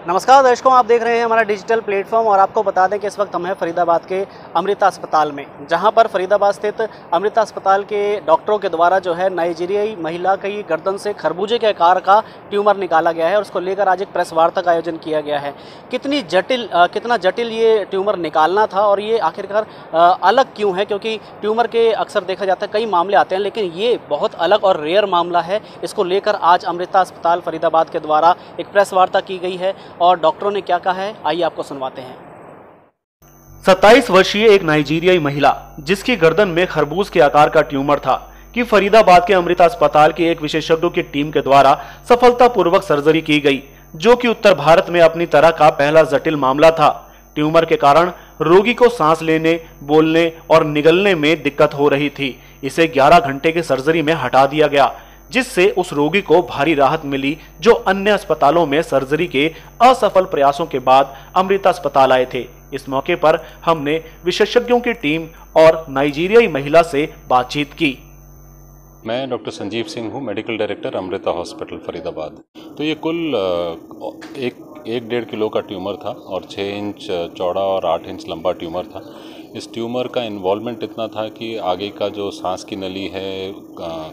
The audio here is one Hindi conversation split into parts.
नमस्कार दर्शकों, आप देख रहे हैं हमारा डिजिटल प्लेटफॉर्म और आपको बता दें कि इस वक्त हम हैं फरीदाबाद के अमृता अस्पताल में, जहां पर फरीदाबाद स्थित अमृता अस्पताल के डॉक्टरों के द्वारा जो है नाइजीरियाई महिला की गर्दन से खरबूजे के आकार का ट्यूमर निकाला गया है और उसको लेकर आज एक प्रेस वार्ता का आयोजन किया गया है। कितना जटिल ये ट्यूमर निकालना था और ये आखिरकार अलग क्यों है, क्योंकि ट्यूमर के अक्सर देखा जाता है कई मामले आते हैं, लेकिन ये बहुत अलग और रेयर मामला है। इसको लेकर आज अमृता अस्पताल फरीदाबाद के द्वारा एक प्रेस वार्ता की गई है और डॉक्टरों ने क्या कहा है, आइए आपको सुनवाते हैं। 27 वर्षीय एक नाइजीरियाई महिला जिसकी गर्दन में खरबूज के आकार का ट्यूमर था कि फरीदाबाद के अमृता अस्पताल की एक विशेषज्ञों की टीम के द्वारा सफलतापूर्वक सर्जरी की गई, जो कि उत्तर भारत में अपनी तरह का पहला जटिल मामला था। ट्यूमर के कारण रोगी को सांस लेने, बोलने और निगलने में दिक्कत हो रही थी। इसे 11 घंटे की सर्जरी में हटा दिया गया, जिससे उस रोगी को भारी राहत मिली, जो अन्य अस्पतालों में सर्जरी के असफल प्रयासों के बाद अमृता अस्पताल आए थे। इस मौके पर हमने विशेषज्ञों की टीम और नाइजीरियाई महिला से बातचीत की। मैं डॉक्टर संजीव सिंह हूँ, medical director Amrita hospital Faridabad. तो ये कुल 1.5 किलो का ट्यूमर था और 6 इंच चौड़ा और 8 इंच लंबा ट्यूमर था। इस ट्यूमर का इन्वॉल्वमेंट इतना था कि आगे का जो सांस की नली है,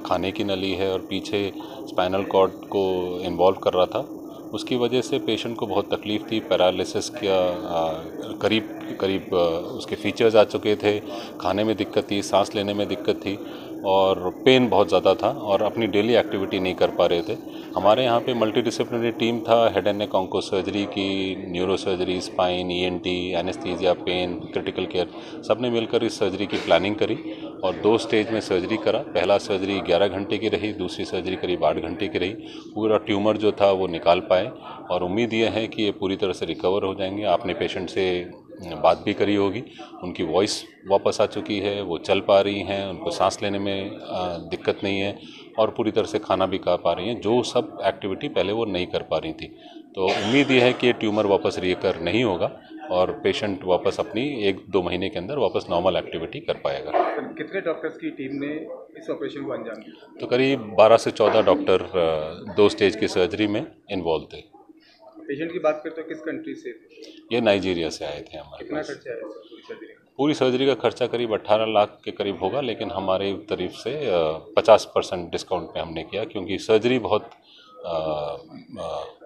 खाने की नली है और पीछे स्पाइनल कॉर्ड को इन्वॉल्व कर रहा था। उसकी वजह से पेशेंट को बहुत तकलीफ़ थी। पैरालिसिस का करीब उसके फीचर्स आ चुके थे, खाने में दिक्कत थी, सांस लेने में दिक्कत थी और पेन बहुत ज़्यादा था और अपनी डेली एक्टिविटी नहीं कर पा रहे थे। हमारे यहाँ पे मल्टी डिसिप्लिनरी टीम था, head and neck onco surgery की, neuro surgery, spine, ENT, anaesthesia, pain, critical care, सब ने मिलकर इस सर्जरी की प्लानिंग करी और 2 स्टेज में सर्जरी करा। पहला सर्जरी 11 घंटे की रही, दूसरी सर्जरी करीब 8 घंटे की रही। पूरा ट्यूमर जो था वो निकाल पाए और उम्मीद ये है कि ये पूरी तरह से रिकवर हो जाएंगे। आपने पेशेंट से बात भी करी होगी, उनकी वॉइस वापस आ चुकी है, वो चल पा रही हैं, उनको सांस लेने में दिक्कत नहीं है और पूरी तरह से खाना भी खा पा रही हैं, जो सब एक्टिविटी पहले वो नहीं कर पा रही थी। तो उम्मीद ये है कि ये ट्यूमर वापस रिकर नहीं होगा और पेशेंट वापस अपनी 1-2 महीने के अंदर वापस नॉर्मल एक्टिविटी कर पाएगा। कितने डॉक्टर्स की टीम ने इस ऑपरेशन को अंजाम दिया? तो करीब 12 से 14 डॉक्टर 2 स्टेज की सर्जरी में इन्वॉल्व थे। पेशेंट की बात करते हो किस कंट्री से थे? ये नाइजीरिया से आए थे हमारे कितना पास। खर्चा आया पूरी सर्जरी का? पूरी सर्जरी का खर्चा करीब 18 लाख के करीब होगा, लेकिन हमारे तरफ से 50% डिस्काउंट पे हमने किया, क्योंकि सर्जरी बहुत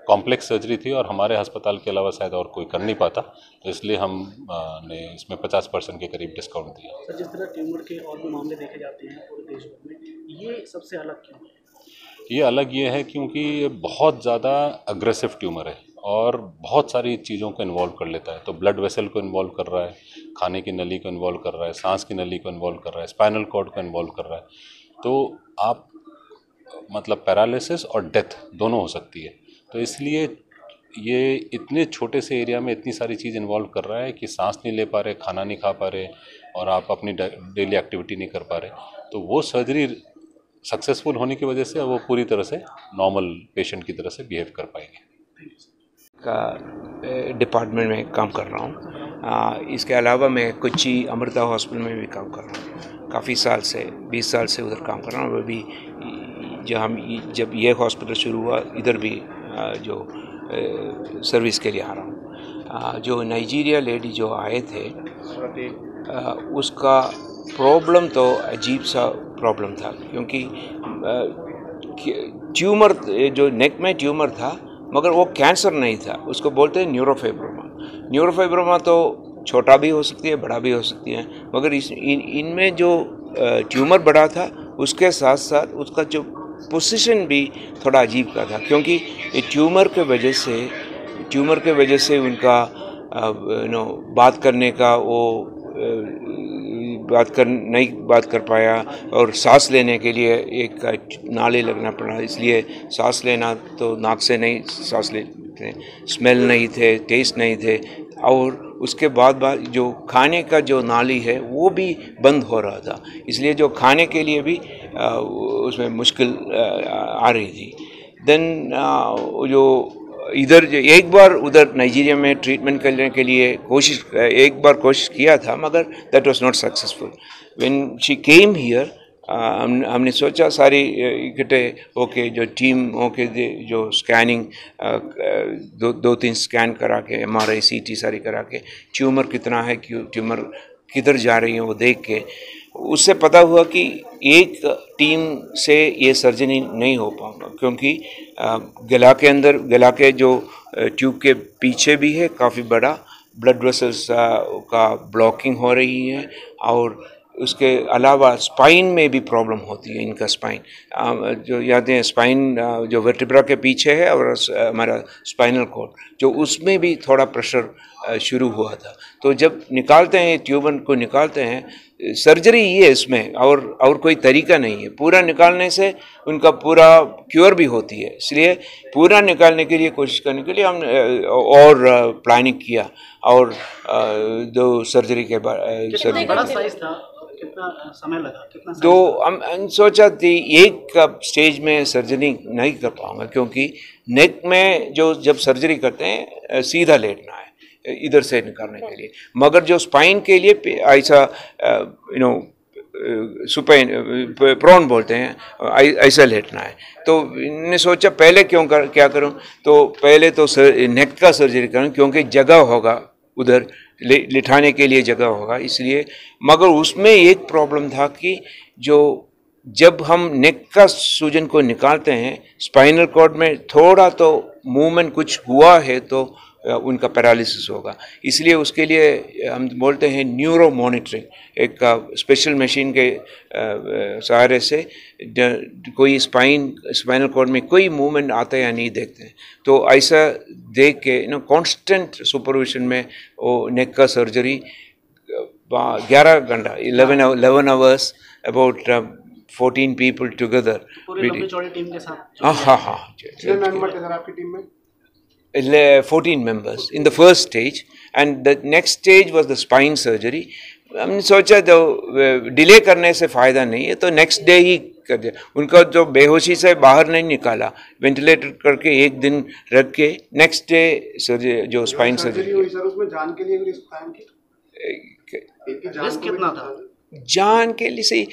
कॉम्प्लेक्स सर्जरी थी और हमारे अस्पताल के अलावा शायद और कोई कर नहीं पाता, तो इसलिए हमने इसमें 50% के करीब डिस्काउंट दिया। सर, जिस तरह ट्यूमर के और भी मामले देखे जाते हैं पूरे देश भर में, ये सबसे अलग क्यों है? ये अलग ये है क्योंकि ये बहुत ज़्यादा अग्रेसिव ट्यूमर है और बहुत सारी चीज़ों को इन्वॉल्व कर लेता है। तो ब्लड वेसल को इन्वॉल्व कर रहा है, खाने की नली को इन्वॉल्व कर रहा है, सांस की नली को इन्वॉल्व कर रहा है, स्पाइनल कॉर्ड को इन्वॉल्व कर रहा है। तो आप मतलब पैरालिसिस और डेथ दोनों हो सकती है। तो इसलिए ये इतने छोटे से एरिया में इतनी सारी चीज़ इन्वॉल्व कर रहा है कि सांस नहीं ले पा रहे, खाना नहीं खा पा रहे और आप अपनी डेली एक्टिविटी नहीं कर पा रहे। तो वो सर्जरी सक्सेसफुल होने की वजह से वो पूरी तरह से नॉर्मल पेशेंट की तरह से बिहेव कर पाएंगे। का डिपार्टमेंट में काम कर रहा हूँ। इसके अलावा मैं कोच्चि अमृता हॉस्पिटल में भी काम कर रहा हूँ। काफ़ी साल से 20 साल से उधर काम कर रहा हूँ। वो भी जब ये हॉस्पिटल शुरू हुआ, इधर भी जो सर्विस के लिए आ रहा हूँ। जो नाइजीरिया लेडी जो आए थे, उसका प्रॉब्लम तो अजीब सा प्रॉब्लम था, क्योंकि ट्यूमर जो नेक में ट्यूमर था, मगर वो कैंसर नहीं था। उसको बोलते हैं न्यूरोफाइब्रोमा। न्यूरोफाइब्रोमा तो छोटा भी हो सकती है, बड़ा भी हो सकती है, मगर इनमें जो ट्यूमर बड़ा था, उसके साथ साथ उसका जो पोजीशन भी थोड़ा अजीब का था, क्योंकि ये ट्यूमर के वजह से उनका बात करने का वो नहीं बात कर पाया और सांस लेने के लिए एक नाले लगना पड़ा। इसलिए सांस लेना तो नाक से नहीं सांस लेते, स्मेल नहीं थे, टेस्ट नहीं थे और उसके बाद जो खाने का जो नाली है वो भी बंद हो रहा था। इसलिए जो खाने के लिए भी उसमें मुश्किल आ रही थी। देन जो इधर एक बार उधर नाइजीरिया में ट्रीटमेंट करने के लिए कोशिश किया था, मगर that was not successful. When she came here, हमने सोचा सारी इकट्ठे होके जो टीम होके जो स्कैनिंग दो तीन स्कैन करा के MRI CT सारी करा के ट्यूमर कितना है, ट्यूमर किधर जा रही है वो देख के उससे पता हुआ कि एक टीम से ये सर्जरी नहीं हो पाऊंगा, क्योंकि गला के जो ट्यूब के पीछे भी है काफ़ी बड़ा ब्लड वेसल्स का ब्लॉकिंग हो रही है, और उसके अलावा स्पाइन में भी प्रॉब्लम होती है। इनका स्पाइन जो याद है, स्पाइन जो वर्टिब्रा के पीछे है और हमारा स्पाइनल कॉर्ड जो उसमें भी थोड़ा प्रेशर शुरू हुआ था। तो जब निकालते हैं ट्यूबर को निकालते हैं, सर्जरी ही है इसमें और कोई तरीका नहीं है। पूरा निकालने से उनका पूरा क्योर भी होती है, इसलिए पूरा निकालने के लिए कोशिश करने के लिए हमने और प्लानिंग किया और दो सर्जरी के बाद बड़ा साइज था, कितना समय लगा, कितना तो हम सोचा थी एक स्टेज में सर्जरी नहीं कर पाऊंगा, क्योंकि नेक में जो जब सर्जरी करते हैं सीधा लेटना है इधर से निकालने के लिए, मगर जो स्पाइन के लिए ऐसा सुपाइन प्रोन बोलते हैं ऐसा लेटना है। तो इन्होंने सोचा पहले क्या करूं, तो पहले तो नेक का सर्जरी करूं, क्योंकि जगह होगा उधर लिटाने के लिए जगह होगा इसलिए। मगर उसमें एक प्रॉब्लम था कि जब हम नेक का सूजन को निकालते हैं, स्पाइनल कॉर्ड में थोड़ा तो मूवमेंट कुछ हुआ है तो उनका पैरालिसिस होगा, इसलिए उसके लिए हम बोलते हैं न्यूरो मॉनिटरिंग, एक स्पेशल मशीन के सहारे से कोई स्पाइनल कॉर्ड में कोई मूवमेंट आता है या नहीं देखते हैं। तो ऐसा देख के कांस्टेंट सुपरविजन में वो नेक का सर्जरी 11 घंटा 11 आवर्स अबाउट 14 पीपल टुगेदर, पूरी लंबी चौड़ी टीम के साथ। हाँ कितने मेंबर थे सर आपकी टीम में? 14 members in the first stage, and the next stage was the spine surgery. हमने सोचा तो डिले करने से फ़ायदा नहीं है, तो नेक्स्ट डे ही कर दिया। उनका जो बेहोशी से बाहर नहीं निकाला, वेंटिलेटर करके एक दिन रख के नेक्स्ट डे सर्जरी जो स्पाइन सर्जरी हुई सर, उसमें जान के लिए रिस्क था इनकी? रिस्क कितना था? जान के लिए से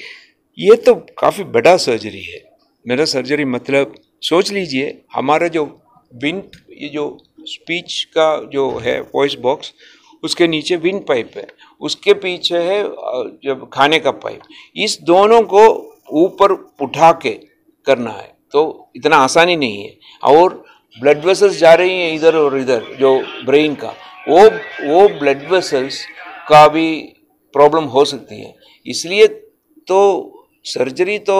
ये तो काफ़ी बड़ा सर्जरी है। मेरा सर्जरी मतलब सोच लीजिए, हमारा जो ये जो स्पीच का जो है वॉइस बॉक्स, उसके नीचे विंड पाइप है, उसके पीछे है जब खाने का पाइप, इस दोनों को ऊपर उठा के करना है, तो इतना आसानी नहीं है। और ब्लड वेसल्स जा रही हैं इधर और इधर, जो ब्रेन का वो ब्लड वेसल्स का भी प्रॉब्लम हो सकती है, इसलिए तो सर्जरी तो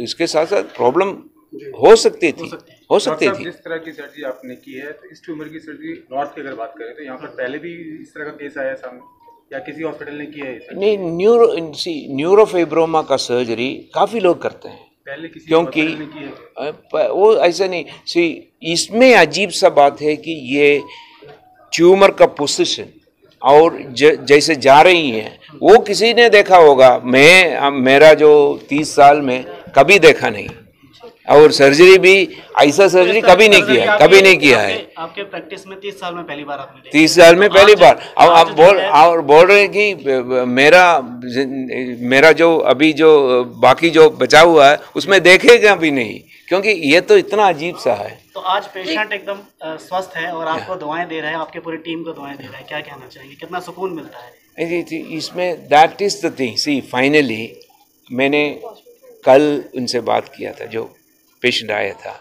इसके साथ साथ प्रॉब्लम हो सकती थी। जिस तरह की सर्जरी आपने की है, तो इस ट्यूमर की सर्जरी नॉर्थ की अगर बात करें तो यहाँ पर पहले भी इस तरह का केस आया सामने, या किसी हॉस्पिटल ने किया है? नहीं, न्यूरोफाइब्रोमा का सर्जरी काफ़ी लोग करते हैं पहले, किसी क्योंकि ने की है? वो ऐसा नहीं। इसमें अजीब सा बात है कि ये ट्यूमर का पोजीशन और जैसे जा रही हैं वो किसी ने देखा होगा, मेरा जो 30 साल में कभी देखा नहीं, और सर्जरी भी ऐसा सर्जरी कभी नहीं किया है। आपके प्रैक्टिस में 30 साल में पहली बार आपने देखा? 30 साल में पहली बार। अब आप बोल रहे हैं कि मेरा जो अभी जो बाकी जो बचा हुआ है उसमें देखेगा भी नहीं, क्योंकि ये तो इतना अजीब सा है। तो आज पेशेंट एकदम स्वस्थ है और आपको दवाएं दे रहा है, आपके पूरी टीम को दवाएं दे रहा है, क्या कहना चाहेंगे, कितना सुकून मिलता है? इसमें that is the thing. See finally मैंने कल उनसे बात किया था, जो पेशेंट आया था,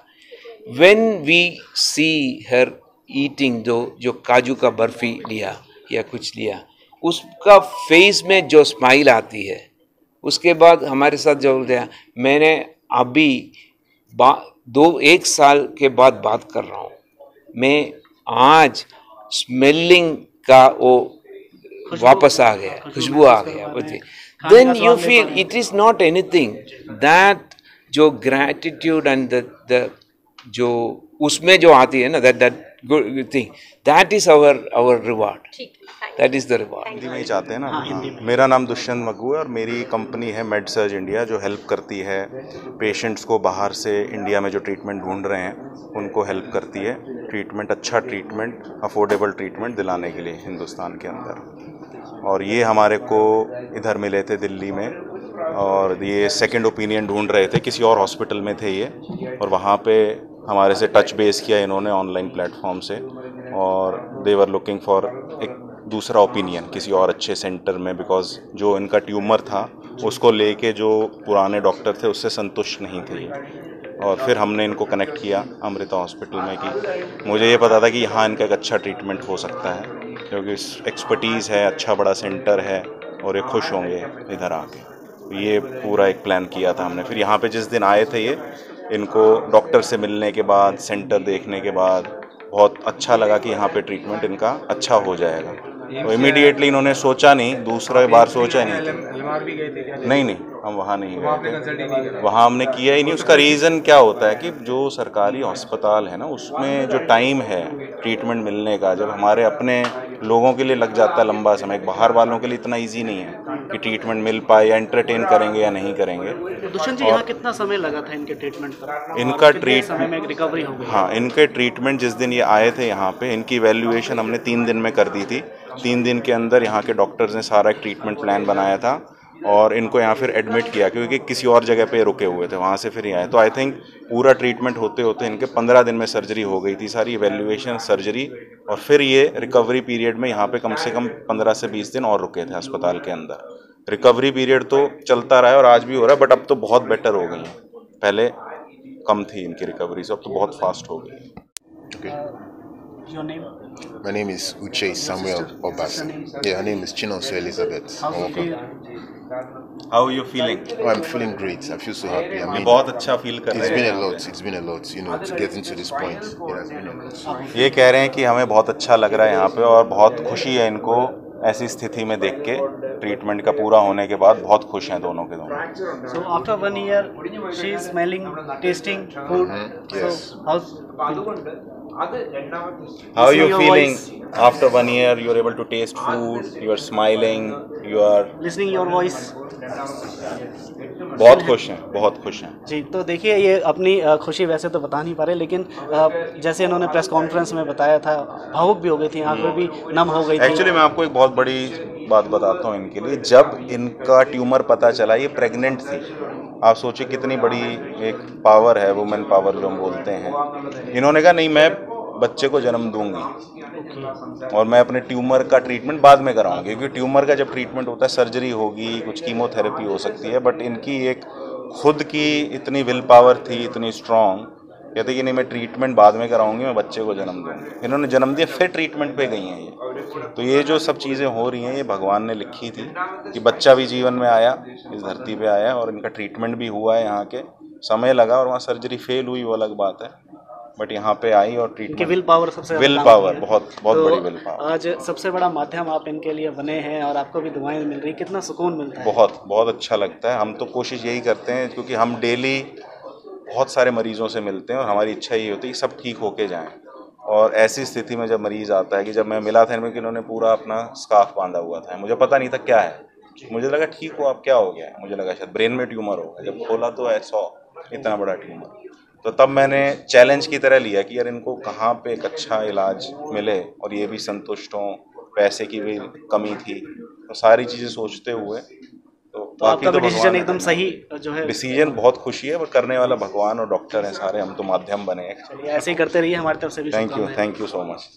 when we see her eating जो काजू का बर्फी लिया या कुछ लिया, उसका फेस में जो स्माइल आती है, उसके बाद हमारे साथ जो दिया, मैंने अभी 1 साल के बाद बात कर रहा हूँ, मैं आज स्मेलिंग का वो वापस आ गया, खुशबू आ गया। Then you feel it is not anything that जो ग्रैटिट्यूड एंड द जो उसमें जो आती है ना, that good thing, that is our reward, that is the reward. Hindi में ही चाहते हैं ना। मेरा नाम दुष्यंत मग्गू है और मेरी कंपनी है मेडसर्ज इंडिया, जो हेल्प करती है पेशेंट्स को बाहर से इंडिया में जो ट्रीटमेंट ढूंढ रहे हैं उनको हेल्प करती है, अच्छा ट्रीटमेंट, अफोर्डेबल ट्रीटमेंट दिलाने के लिए हिंदुस्तान के अंदर। और ये हमारे को इधर मिले थे दिल्ली में और ये सेकंड ओपिनियन ढूंढ रहे थे, किसी और हॉस्पिटल में थे ये, और वहाँ पे हमारे से टच बेस किया इन्होंने ऑनलाइन प्लेटफॉर्म से, और दे वर लुकिंग फॉर एक दूसरा ओपिनियन किसी और अच्छे सेंटर में, बिकॉज जो इनका ट्यूमर था उसको लेके जो पुराने डॉक्टर थे उससे संतुष्ट नहीं थे ये। और फिर हमने इनको कनेक्ट किया अमृता हॉस्पिटल में कि मुझे ये पता था कि यहाँ इनका एक अच्छा ट्रीटमेंट हो सकता है, क्योंकि एक्सपर्टीज़ है, अच्छा बड़ा सेंटर है और ये खुश होंगे इधर आके। ये पूरा एक प्लान किया था हमने। फिर यहाँ पे जिस दिन आए थे ये, इनको डॉक्टर से मिलने के बाद, सेंटर देखने के बाद बहुत अच्छा लगा कि यहाँ पे ट्रीटमेंट इनका अच्छा हो जाएगा। तो इमीडिएटली इन्होंने सोचा नहीं, दूसरा बार सोचा ही नहीं था। नहीं, हम वहाँ नहीं गए, वहाँ हमने किया ही नहीं। उसका रीज़न क्या होता है कि जो सरकारी अस्पताल है ना, उसमें जो टाइम है ट्रीटमेंट मिलने का, जब हमारे अपने लोगों के लिए लग जाता है लंबा समय, बाहर वालों के लिए इतना इजी नहीं है कि ट्रीटमेंट मिल पाए, या एंटरटेन करेंगे या नहीं करेंगे। दुष्यंत जी, यहाँ कितना समय लगा था इनके ट्रीटमेंट पर? इनका समय में रिकवरी हो गई? हाँ, इनके ट्रीटमेंट जिस दिन ये आए थे यहाँ पे, इनकी इवैल्यूएशन हमने 3 दिन में कर दी थी। 3 दिन के अंदर यहाँ के डॉक्टर्स ने सारा एक ट्रीटमेंट प्लान बनाया था और इनको यहाँ फिर एडमिट किया, क्योंकि किसी और जगह पे रुके हुए थे, वहाँ से फिर ये आए। तो आई थिंक पूरा ट्रीटमेंट होते होते इनके 15 दिन में सर्जरी हो गई थी, सारी इवैल्यूएशन, सर्जरी, और फिर ये रिकवरी पीरियड में यहाँ पे कम से कम 15 से 20 दिन और रुके थे अस्पताल के अंदर। रिकवरी पीरियड तो चलता रहा है और आज भी हो रहा है, बट अब तो बहुत बेटर हो गई है। पहले कम थी इनकी रिकवरी से, अब तो बहुत फास्ट हो गई है। Your name? My name is Uche Samuel Obasi. Yeah, her name is Chinonso Elizabeth. How do you feel? How are you feeling? Oh, I'm feeling great. I feel so happy. I mean, बहुत अच्छा फील कर it's रहे been हैं। a lot. It's been a lot, you know, to get into this point. Yeah, it's been a lot. ये कह रहे हैं कि हमें बहुत अच्छा लग रहा है यहाँ पे, और बहुत खुशी है इनको ऐसी स्थिति में देख के। ट्रीटमेंट का पूरा होने के बाद बहुत खुश हैं दोनों के दोनों। So after 1 year, she is smelling, tasting food. Yes. So how's? How are you your feeling voice. after 1 year? You are able to taste food. You are smiling. You are Listening your voice. बहुत खुश हैं, बहुत खुश हैं। जी, तो देखिए, ये अपनी खुशी वैसे तो बता नहीं पा रहे, लेकिन जैसे इन्होंने प्रेस कॉन्फ्रेंस में बताया था, भावुक भी हो गई थी, आंखें भी नम हो गई थी। एक्चुअली मैं आपको एक बहुत बड़ी बात बताता हूँ इनके लिए। जब इनका ट्यूमर पता चला, ये प्रेग्नेंट थी। आप सोचिए कितनी बड़ी एक पावर है, वुमेन पावर जो हम बोलते हैं। इन्होंने कहा नहीं, मैं बच्चे को जन्म दूंगी और मैं अपने ट्यूमर का ट्रीटमेंट बाद में कराऊंगी, क्योंकि ट्यूमर का जब ट्रीटमेंट होता है सर्जरी होगी, कुछ कीमोथेरेपी हो सकती है, बट इनकी एक खुद की इतनी विल पावर थी, इतनी स्ट्रांग, कहते कि नहीं मैं ट्रीटमेंट बाद में कराऊंगी, मैं बच्चे को जन्म दूंगी। इन्होंने जन्म दिया, फिर ट्रीटमेंट पे गई हैं ये। तो ये जो सब चीज़ें हो रही हैं, ये भगवान ने लिखी थी कि बच्चा भी जीवन में आया, इस धरती पे आया, और इनका ट्रीटमेंट भी हुआ है। यहाँ के समय लगा और वहाँ सर्जरी फेल हुई, वो अलग बात है, बट यहाँ पे आई और ट्रीटमेंट। विल पावर सबसे विल पावर, बहुत बड़ी विल पावर। आज सबसे बड़ा माध्यम आप इनके लिए बने हैं और आपको भी दुआएं मिल रही, कितना सुकून मिलता है? बहुत अच्छा लगता है। हम तो कोशिश यही करते हैं, क्योंकि हम डेली बहुत सारे मरीजों से मिलते हैं और हमारी इच्छा यही होती है कि सब ठीक होके जाएं। और ऐसी स्थिति में जब मरीज़ आता है, कि जब मैं मिला था इनमें कि इन्होंने पूरा अपना स्कार्फ बांधा हुआ था, मुझे पता नहीं था क्या है, मुझे लगा ठीक हो, अब क्या हो गया है, मुझे लगा शायद ब्रेन में ट्यूमर होगा। जब खोला तो ऐसा इतना बड़ा ट्यूमर, तो तब मैंने चैलेंज की तरह लिया कि यार इनको कहाँ पे एक अच्छा इलाज मिले और ये भी संतुष्ट हों, पैसे की भी कमी थी, तो सारी चीज़ें सोचते हुए तो आपका भी डिसीजन एकदम सही जो है। डिसीजन बहुत खुशी है, पर करने वाला भगवान और डॉक्टर हैं सारे, हम तो माध्यम बने हैं। ऐसे ही करते रहिए, हमारी तरफ से भी थैंक यू सो मच।